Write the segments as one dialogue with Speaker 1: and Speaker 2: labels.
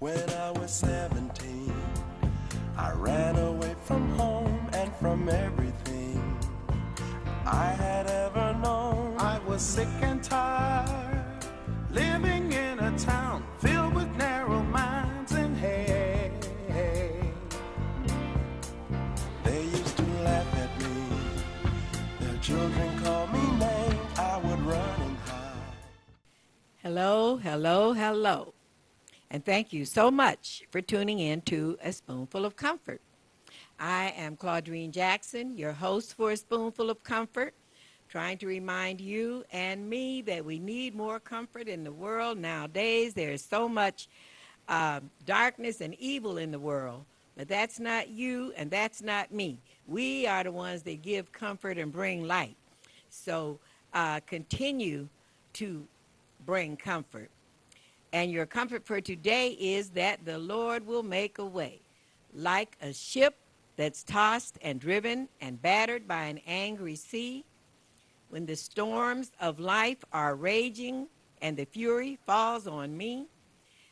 Speaker 1: When I was 17, I ran away from home and from everything I had ever known. I was sick and tired, living in a town filled with narrow minds and hate. They used to laugh at me, their children called me names, I would run and hide.
Speaker 2: Hello, hello, hello. And thank you so much for tuning in to A Spoonful of Comfort. I am Claudrine Jackson, your host for A Spoonful of Comfort, trying to remind you and me that we need more comfort in the world nowadays. There is so much darkness and evil in the world, but that's not you and that's not me. We are the ones that give comfort and bring light. So continue to bring comfort. And your comfort for today is that the Lord will make a way. Like a ship that's tossed and driven and battered by an angry sea, when the storms of life are raging and the fury falls on me,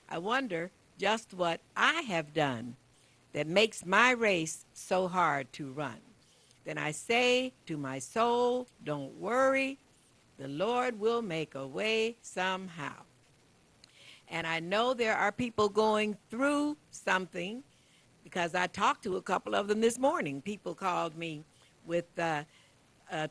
Speaker 2: I wonder just what I have done that makes my race so hard to run. Then I say to my soul, don't worry, the Lord will make a way somehow. And I know there are people going through something because I talked to a couple of them this morning. People called me with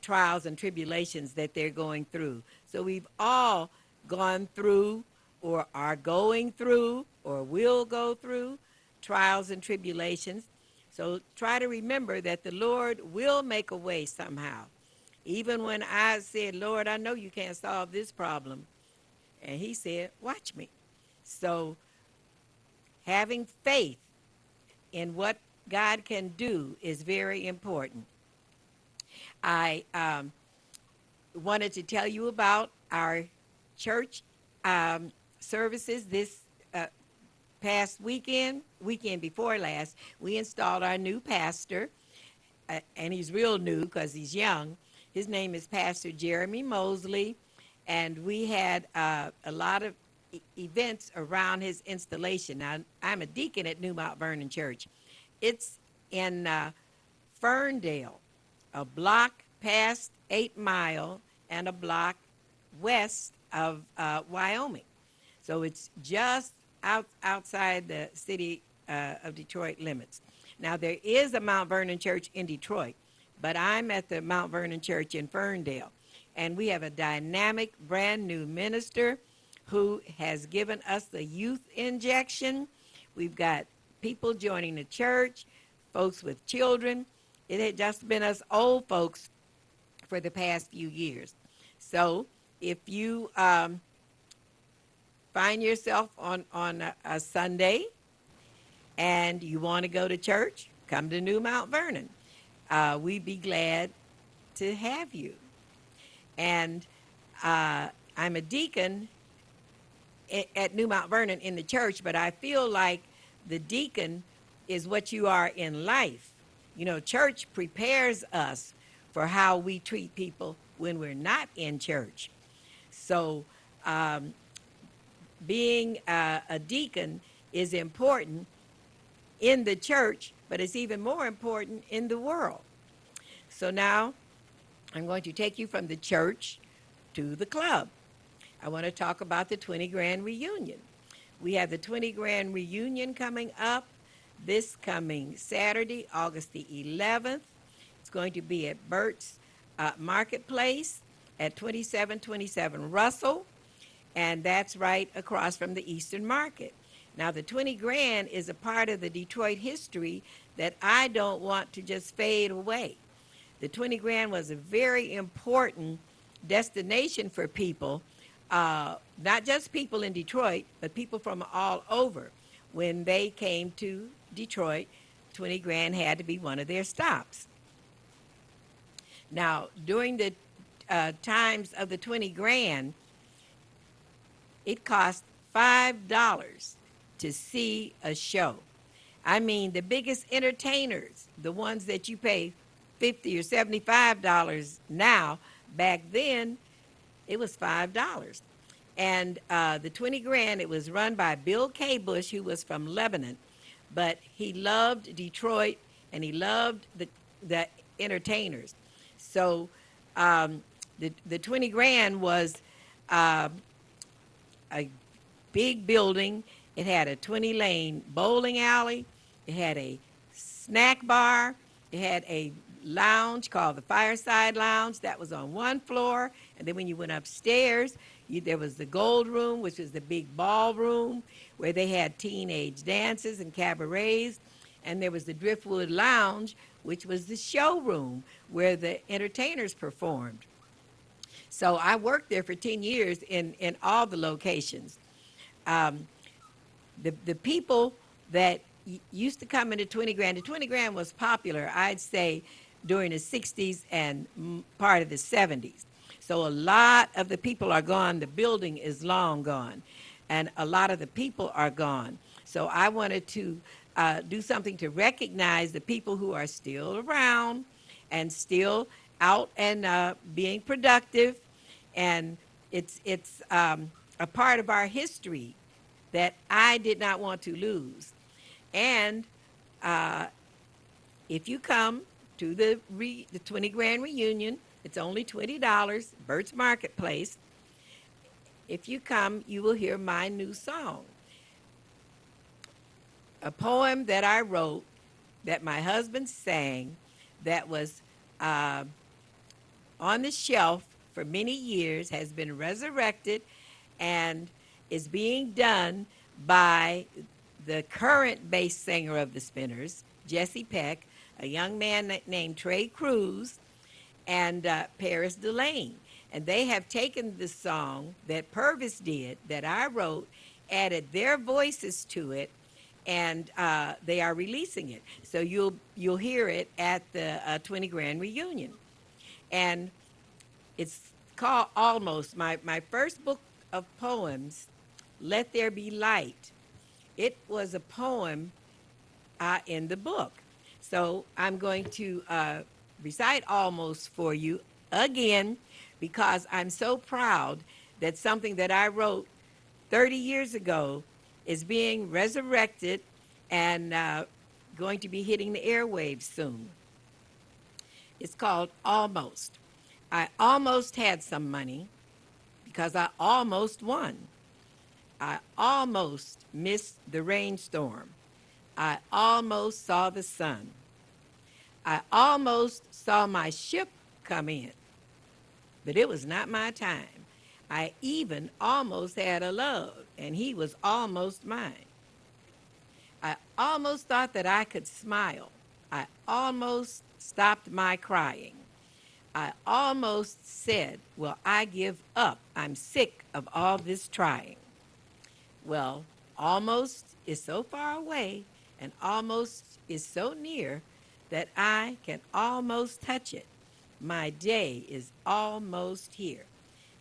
Speaker 2: trials and tribulations that they're going through. So we've all gone through or are going through or will go through trials and tribulations. So try to remember that the Lord will make a way somehow. Even when I said, Lord, I know you can't solve this problem. And he said, watch me. So having faith in what God can do is very important. I wanted to tell you about our church services this past weekend before last. We installed our new pastor, and he's real new because he's young. His name is Pastor Jeremy Mosley, and we had a lot of events around his installation. Now, I'm a deacon at New Mount Vernon Church. It's in Ferndale, a block past 8 Mile and a block west of Wyoming. So it's just outside the city of Detroit limits. Now, there is a Mount Vernon Church in Detroit, but I'm at the Mount Vernon Church in Ferndale. And we have a dynamic, brand new minister who has given us the youth injection. We've got people joining the church, folks with children. It had just been us old folks for the past few years. So if you find yourself on a Sunday and you want to go to church, come to New Mount Vernon. We'd be glad to have you. And I'm a deacon at New Mount Vernon in the church, but I feel like the deacon is what you are in life. You know, church prepares us for how we treat people when we're not in church. So being a deacon is important in the church, but it's even more important in the world. So now I'm going to take you from the church to the club. I want to talk about the 20 Grand Reunion. We have the 20 Grand Reunion coming up this coming Saturday, August the 11th. It's going to be at Burt's Marketplace at 2727 Russell, and that's right across from the Eastern Market. Now, the 20 Grand is a part of the Detroit history that I don't want to just fade away. The 20 Grand was a very important destination for people, not just people in Detroit, but people from all over. When they came to Detroit, 20 Grand had to be one of their stops. Now, during the times of the 20 Grand, it cost $5 to see a show. I mean, the biggest entertainers, the ones that you pay $50 or $75 now, back then, it was $5. And the 20 Grand, it was run by Bill K. Bush, who was from Lebanon. But he loved Detroit, and he loved the entertainers. So the 20 Grand was uh, a big building. It had a 20-lane bowling alley. It had a snack bar. It had a lounge called the Fireside Lounge that was on one floor. And then when you went upstairs, there was the Gold Room, which was the big ballroom where they had teenage dances and cabarets. And there was the Driftwood Lounge, which was the showroom where the entertainers performed. So I worked there for 10 years in all the locations. Um, the people that used to come into 20 Grand, the 20 Grand was popular, I'd say, during the 60s and part of the 70s. So a lot of the people are gone. The building is long gone. And a lot of the people are gone. So I wanted to do something to recognize the people who are still around and still out and being productive. And it's a part of our history that I did not want to lose. And uh, if you come to the 20 Grand reunion, it's only $20, Burt's Marketplace. If you come, you will hear my new song, a poem that I wrote that my husband sang that was uh, on the shelf for many years, has been resurrected, and is being done by the current bass singer of the Spinners, Jesse Peck, a young man named Trey Cruz, and Paris Delane. And they have taken the song that Purvis did, that I wrote, added their voices to it, and they are releasing it. So you'll hear it at the 20 Grand reunion. And it's called Almost. My first book of poems, Let There Be Light, it was a poem in the book. So I'm going to recite Almost for you again because I'm so proud that something that I wrote 30 years ago is being resurrected and going to be hitting the airwaves soon. It's called Almost. I almost had some money because I almost won. I almost missed the rainstorm. I almost saw the sun. I almost saw my ship come in, but it was not my time. I even almost had a love, and he was almost mine. I almost thought that I could smile. I almost stopped my crying. I almost said, well, I give up. I'm sick of all this trying. Well, almost is so far away and almost is so near that I can almost touch it. My day is almost here.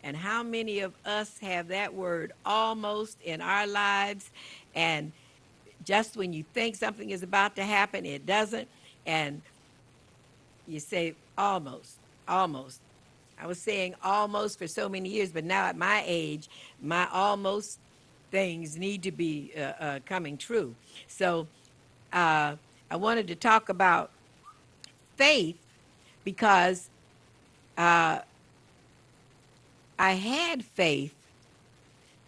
Speaker 2: And how many of us have that word almost in our lives? And just when you think something is about to happen, it doesn't. And you say almost, almost. I was saying almost for so many years, but now at my age, my almost things need to be coming true. So I wanted to talk about faith because I had faith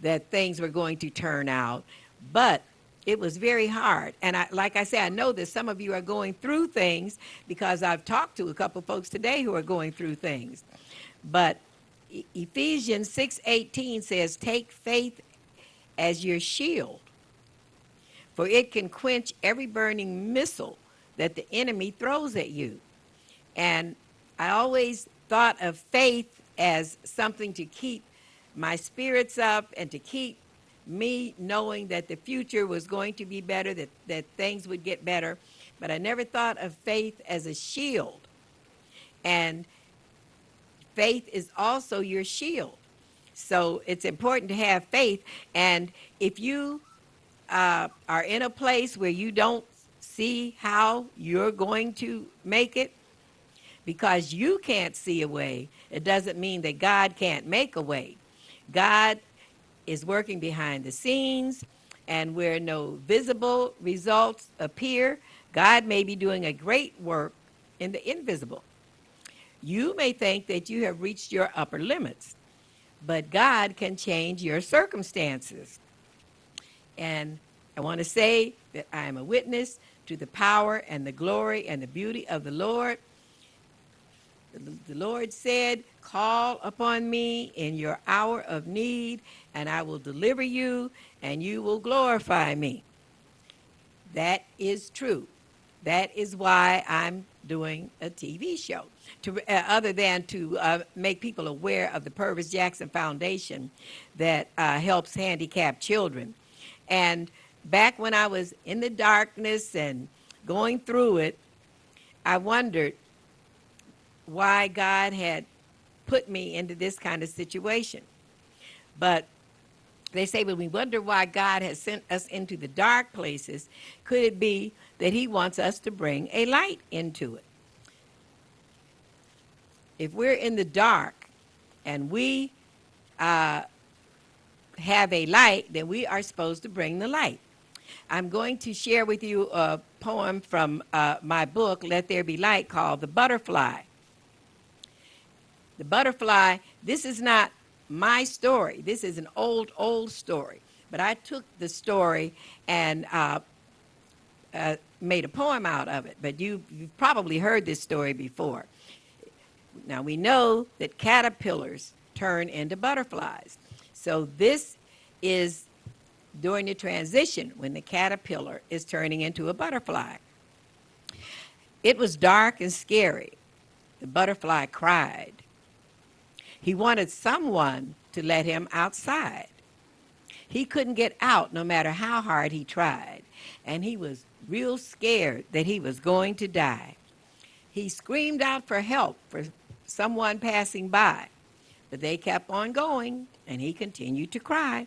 Speaker 2: that things were going to turn out, but it was very hard. And like I said, I know that some of you are going through things because I've talked to a couple folks today who are going through things. But Ephesians 6:18 says, take faith as your shield, for it can quench every burning missile that the enemy throws at you. And I always thought of faith as something to keep my spirits up and to keep me knowing that the future was going to be better, that things would get better. But I never thought of faith as a shield. And faith is also your shield. So it's important to have faith. And if you are in a place where you don't see how you're going to make it, because you can't see a way, it doesn't mean that God can't make a way. God is working behind the scenes, and where no visible results appear, God may be doing a great work in the invisible. You may think that you have reached your upper limits, but God can change your circumstances. And I want to say that I am a witness to the power and the glory and the beauty of the Lord. The Lord said, call upon me in your hour of need, and I will deliver you, and you will glorify me. That is true. That is why I'm doing a TV show, other than to make people aware of the Purvis Jackson Foundation that helps handicapped children. And back when I was in the darkness and going through it, I wondered why God had put me into this kind of situation. But they say when we wonder why God has sent us into the dark places, could it be that he wants us to bring a light into it? If we're in the dark and we have a light, then we are supposed to bring the light. I'm going to share with you a poem from my book, Let There Be Light, called The Butterfly. The butterfly, this is not my story. This is an old story. But I took the story and made a poem out of it. But you've probably heard this story before. Now, we know that caterpillars turn into butterflies. So this is during the transition when the caterpillar is turning into a butterfly. It was dark and scary. The butterfly cried. He wanted someone to let him outside. He couldn't get out no matter how hard he tried, and he was real scared that he was going to die. He screamed out for help for someone passing by, but they kept on going, and he continued to cry.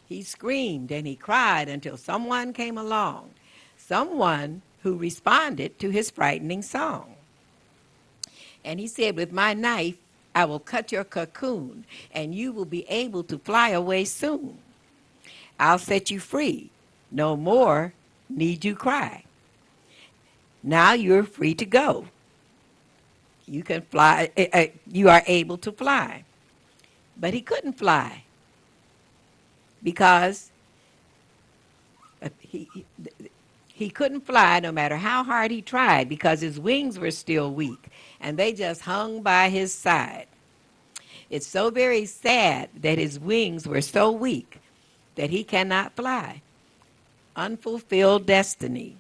Speaker 2: He screamed and he cried until someone came along, someone who responded to his frightening song. And he said, with my knife, I will cut your cocoon, and you will be able to fly away soon. I'll set you free. No more need you cry. Now you're free to go. You can fly. You are able to fly. But he couldn't fly because he couldn't fly no matter how hard he tried because his wings were still weak, and they just hung by his side. It's so very sad that his wings were so weak that he cannot fly. Unfulfilled destiny.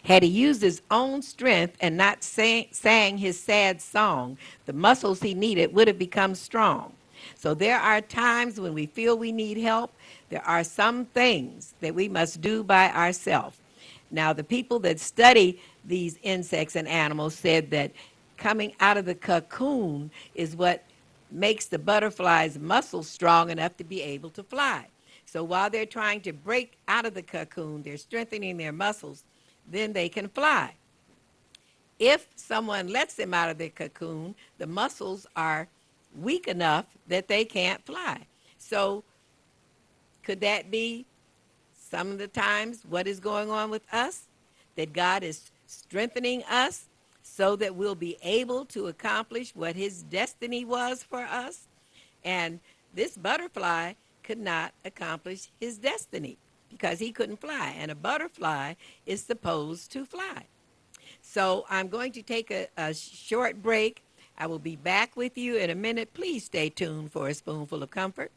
Speaker 2: Had he used his own strength and not sang his sad song, the muscles he needed would have become strong. So there are times when we feel we need help. There are some things that we must do by ourselves. Now, the people that study these insects and animals said that coming out of the cocoon is what makes the butterfly's muscles strong enough to be able to fly. So while they're trying to break out of the cocoon, they're strengthening their muscles, then they can fly. If someone lets them out of the cocoon, the muscles are weak enough that they can't fly. So could that be some of the times what is going on with us? That God is strengthening us so that we'll be able to accomplish what his destiny was for us? And this butterfly could not accomplish his destiny because he couldn't fly. And a butterfly is supposed to fly. So I'm going to take a short break. I will be back with you in a minute. Please stay tuned for a Spoonful of Comfort.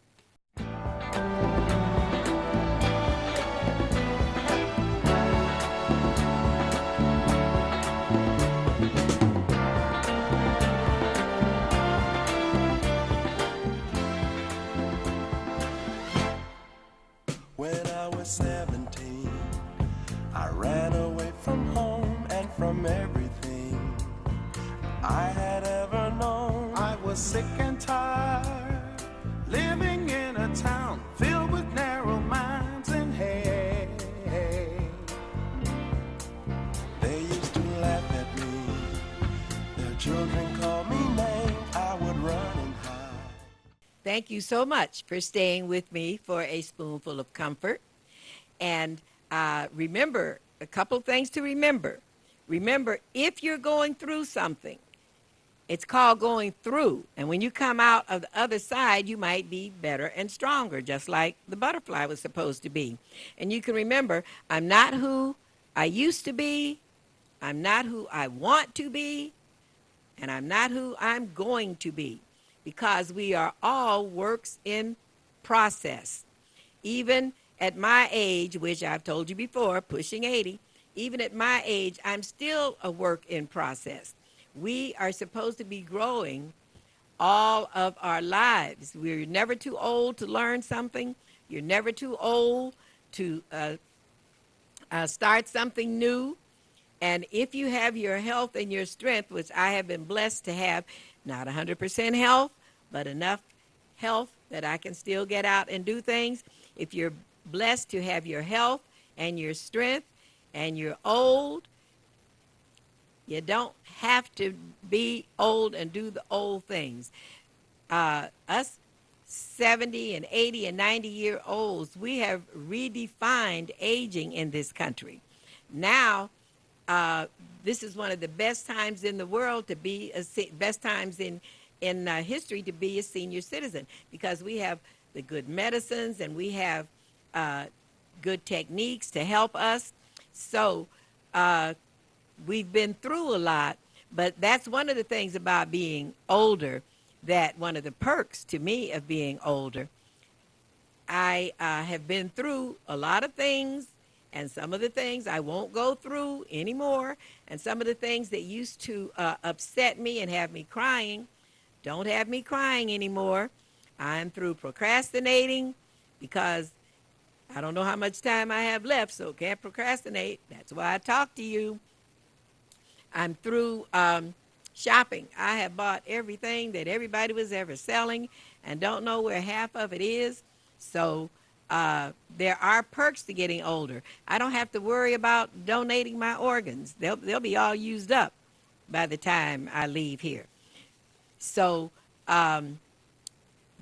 Speaker 1: When I was 17, I ran away from home and from everything I had ever known. I was sick and tired, living in a town filled with narrow minds and hate. They used to laugh at me, their children called me names, I would run and hide.
Speaker 2: thank you so much for staying with me for a spoonful of comfort. And remember, a couple things to remember. Remember, if you're going through something, it's called going through. And when you come out of the other side, you might be better and stronger, just like the butterfly was supposed to be. And you can remember, I'm not who I used to be. I'm not who I want to be. And I'm not who I'm going to be. Because we are all works in process. Even at my age, which I've told you before, pushing 80, even at my age, I'm still a work in process. We are supposed to be growing all of our lives. We're never too old to learn something. You're never too old to start something new. And if you have your health and your strength, which I have been blessed to have, not 100% health, but enough health that I can still get out and do things. If you're blessed to have your health and your strength and you're old, you don't have to be old and do the old things. Us 70 and 80 and 90-year-olds, we have redefined aging in this country. Now, this is one of the best times in the world to be best times in history to be a senior citizen, because we have the good medicines and we have good techniques to help us. So we've been through a lot, but that's one of the things about being older, that one of the perks to me of being older. I have been through a lot of things, and some of the things I won't go through anymore, and some of the things that used to upset me and have me crying don't have me crying anymore. I'm through procrastinating because I don't know how much time I have left, so can't procrastinate. That's why I talk to you. I'm through shopping. I have bought everything that everybody was ever selling and don't know where half of it is. So there are perks to getting older. I don't have to worry about donating my organs. They'll be all used up by the time I leave here. So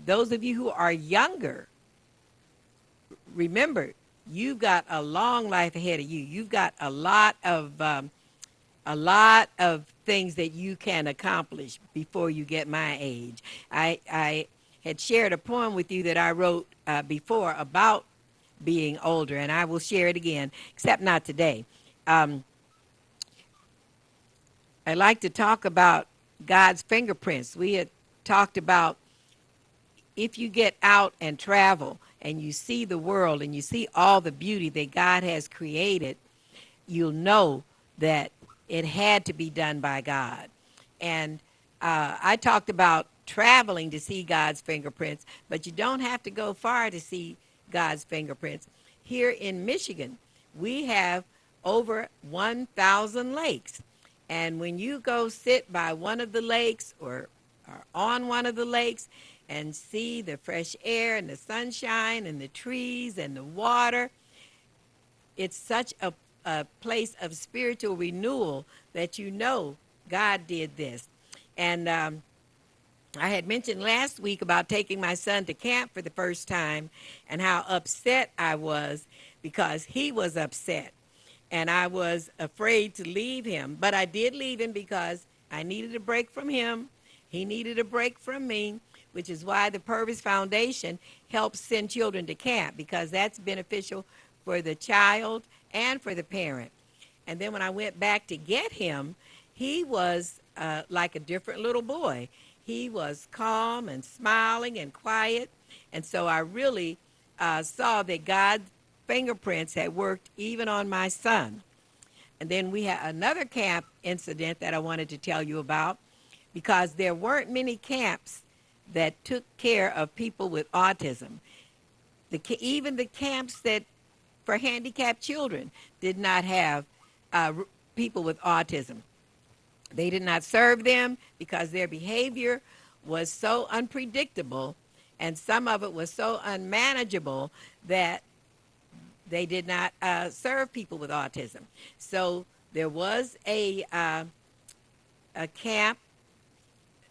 Speaker 2: those of you who are younger, remember, you've got a long life ahead of you. You've got a lot of things that you can accomplish before you get my age. I had shared a poem with you that I wrote before about being older, and I will share it again, except not today. I like to talk about God's fingerprints. We had talked about if you get out and travel and you see the world and you see all the beauty that God has created, you'll know that it had to be done by God. And I talked about traveling to see God's fingerprints, but you don't have to go far to see God's fingerprints. Here in Michigan, we have over 1,000 lakes. And when you go sit by one of the lakes or on one of the lakes and see the fresh air and the sunshine and the trees and the water, it's such a place of spiritual renewal that you know God did this. And I had mentioned last week about taking my son to camp for the first time and how upset I was because he was upset. And I was afraid to leave him. But I did leave him because I needed a break from him. He needed a break from me, which is why the Purvis Foundation helps send children to camp, because that's beneficial for the child and for the parent. And then when I went back to get him, he was like a different little boy. He was calm and smiling and quiet. And so I really saw that God's fingerprints had worked even on my son. And then we had another camp incident that I wanted to tell you about, because there weren't many camps that took care of people with autism. Even the camps that for handicapped children did not have people with autism. They did not serve them because their behavior was so unpredictable, and some of it was so unmanageable that they did not serve people with autism. So there was a camp,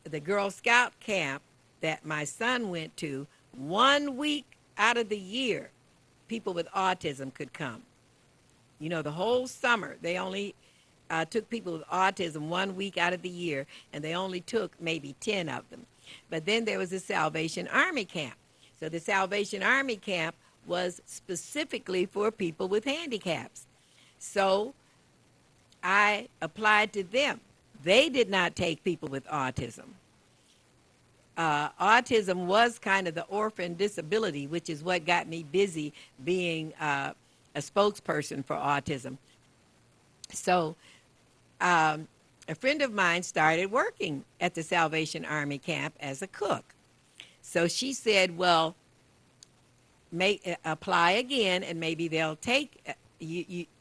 Speaker 2: the Girl Scout camp, that my son went to, 1 week out of the year, people with autism could come. You know, the whole summer, they only took people with autism 1 week out of the year, and they only took maybe 10 of them. But then there was the Salvation Army camp. So the Salvation Army camp was specifically for people with handicaps. So I applied to them. They did not take people with autism. Autism was kind of the orphan disability, which is what got me busy being a spokesperson for autism. So a friend of mine started working at the Salvation Army camp as a cook. So she said, well, apply again, and maybe they'll take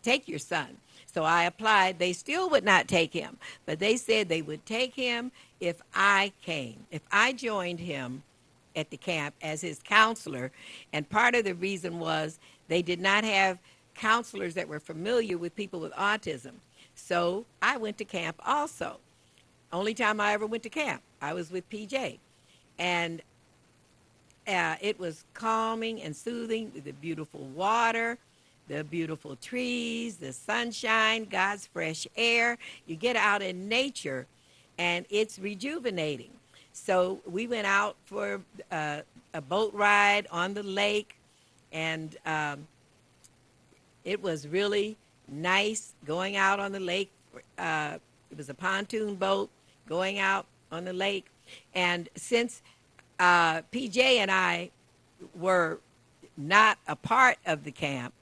Speaker 2: take your son. So I applied. They still would not take him, but they said they would take him if I came, if I joined him at the camp as his counselor. And part of the reason was they did not have counselors that were familiar with people with autism. So I went to camp also. Only time I ever went to camp, I was with PJ. And it was calming and soothing, the beautiful water, the beautiful trees, the sunshine, God's fresh air. You get out in nature, and it's rejuvenating. So we went out for a boat ride on the lake, and it was really nice going out on the lake. It was a pontoon boat going out on the lake. And since PJ and I were not a part of the camp,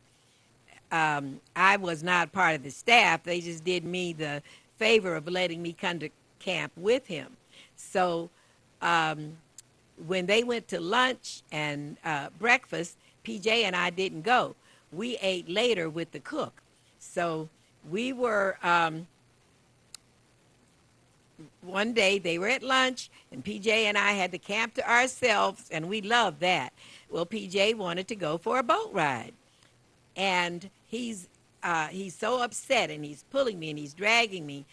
Speaker 2: I was not part of the staff. They just did me the favor of letting me come to camp with him. So when they went to lunch and breakfast, PJ and I didn't go. We ate later with the cook. So we were, one day they were at lunch, and PJ and I had the camp to ourselves, and we loved that. Well, PJ wanted to go for a boat ride. And he's so upset, and he's pulling me and he's dragging me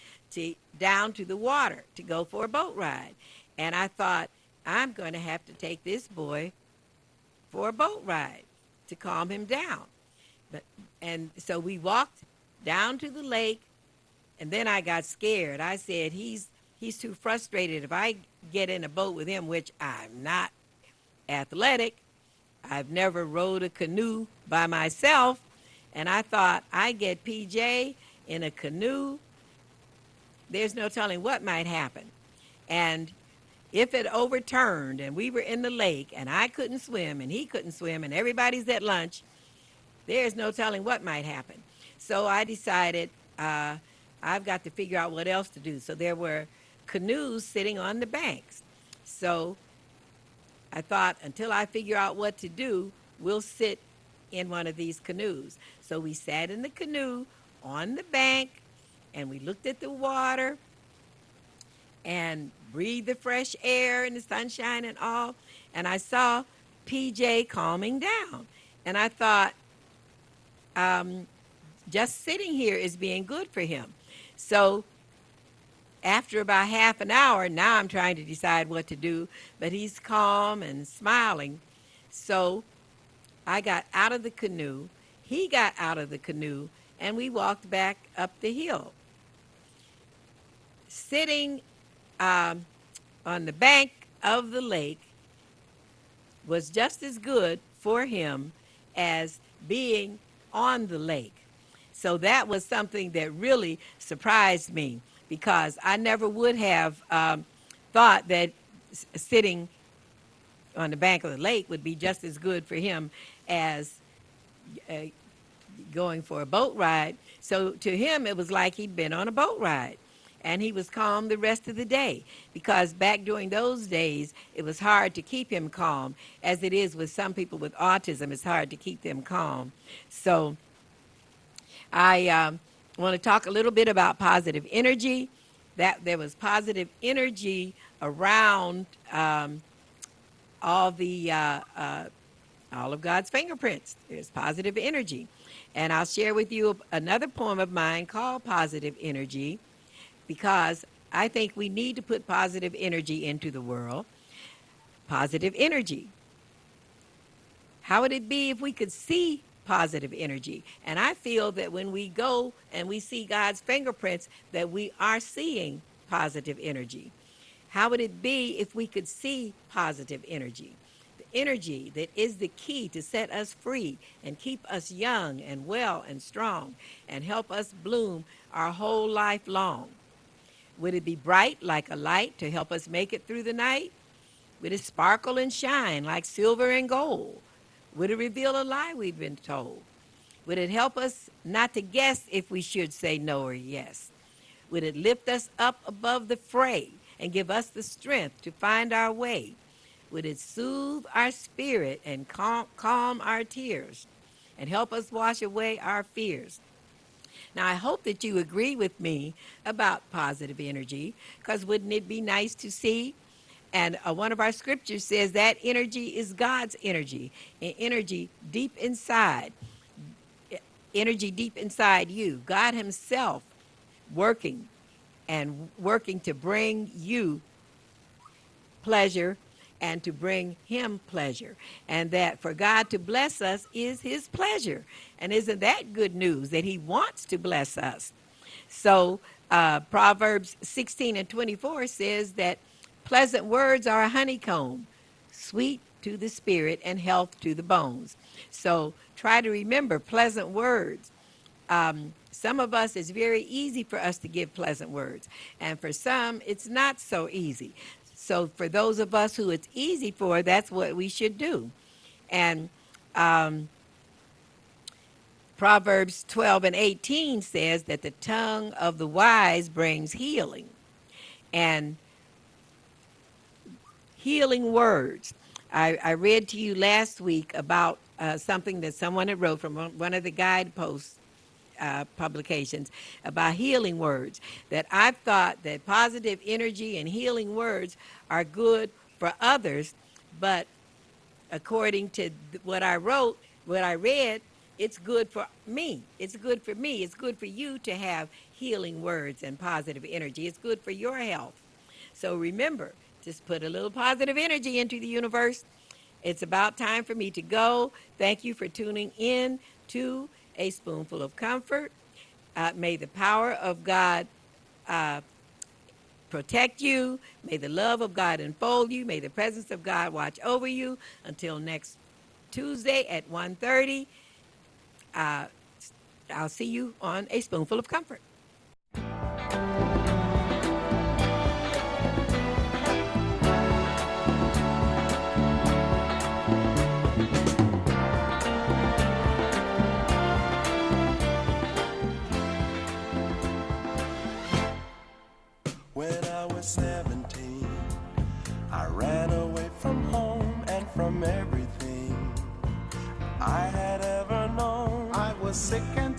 Speaker 2: down to the water to go for a boat ride. And I thought, I'm going to have to take this boy for a boat ride to calm him down. And so we walked down to the lake, and then I got scared. I said, he's too frustrated. If I get in a boat with him, which I'm not athletic, I've never rowed a canoe by myself, and I thought, I get PJ in a canoe, there's no telling what might happen. And if it overturned and we were in the lake and I couldn't swim and he couldn't swim and everybody's at lunch, there's no telling what might happen. So I decided I've got to figure out what else to do. So there were canoes sitting on the banks. So I thought, until I figure out what to do, we'll sit in one of these canoes. So we sat in the canoe on the bank, and we looked at the water and breathed the fresh air and the sunshine and all. And I saw PJ calming down. And I thought, just sitting here is being good for him. So after about half an hour, now I'm trying to decide what to do, but he's calm and smiling. So I got out of the canoe, he got out of the canoe, and we walked back up the hill. Sitting on the bank of the lake was just as good for him as being on the lake. So that was something that really surprised me, because I never would have thought that sitting on the bank of the lake would be just as good for him as going for a boat ride. So to him, it was like he'd been on a boat ride. And he was calm the rest of the day, because back during those days, it was hard to keep him calm, as it is with some people with autism. It's hard to keep them calm. So I want to talk a little bit about positive energy. That there was positive energy around all of God's fingerprints. There's positive energy. And I'll share with you another poem of mine called Positive Energy, because I think we need to put positive energy into the world. positive energy? How would it be if we could see positive energy? And I feel that when we go and we see God's fingerprints, that we are seeing positive energy. How would it be if we could see positive energy? The energy that is the key to set us free and keep us young and well and strong and help us bloom our whole life long. Would it be bright like a light to help us make it through the night? Would it sparkle and shine like silver and gold? Would it reveal a lie we've been told? Would it help us not to guess if we should say no or yes? Would it lift us up above the fray and give us the strength to find our way? Would it soothe our spirit and calm our tears and help us wash away our fears? Now, I hope that you agree with me about positive energy, because wouldn't it be nice to see? And one of our scriptures says that energy is God's energy, energy deep inside you. God himself working to bring you pleasure and to bring him pleasure. And that for God to bless us is his pleasure. And isn't that good news, that he wants to bless us? So Proverbs 16:24 says that pleasant words are a honeycomb, sweet to the spirit and health to the bones. So try to remember pleasant words. Some of us, it's very easy for us to give pleasant words, and for some, it's not so easy. So for those of us who it's easy for, that's what we should do. And Proverbs 12:18 says that the tongue of the wise brings healing. And healing words. I read to you last week about something that someone had wrote from one of the guidepost publications about healing words, that I've thought that positive energy and healing words are good for others, but according to what I wrote, what I read, it's good for me. It's good for me. It's good for you to have healing words and positive energy. It's good for your health. So remember, just put a little positive energy into the universe. It's about time for me to go. Thank you for tuning in to A Spoonful of Comfort. May the power of God protect you. May the love of God enfold you. May the presence of God watch over you. Until next Tuesday at 1:30, I'll see you on A Spoonful of Comfort.
Speaker 1: When I was 17, I ran away from home and from everything I had ever known. I was sick and